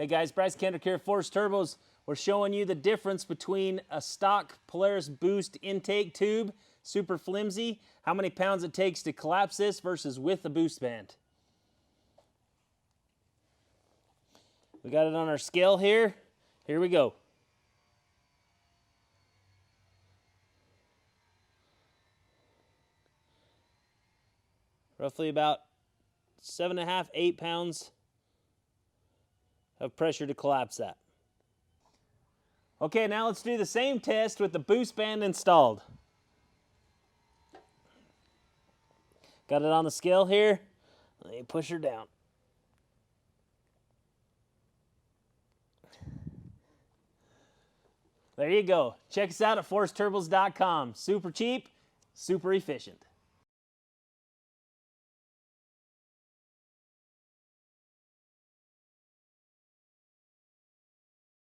Hey guys, Bryce Kendrick here, Force Turbos. We're showing you the difference between a stock Polaris Boost intake tube, super flimsy, how many pounds it takes to collapse this versus with a boost band. We got it on our scale here. Here we go. Roughly about 7.5, 8 pounds of pressure to collapse that. Okay, now let's do the same test with the boost band installed. Got it on the scale here. Let me push her down. There you go. Check us out at forceturbos.com. Super cheap, super efficient.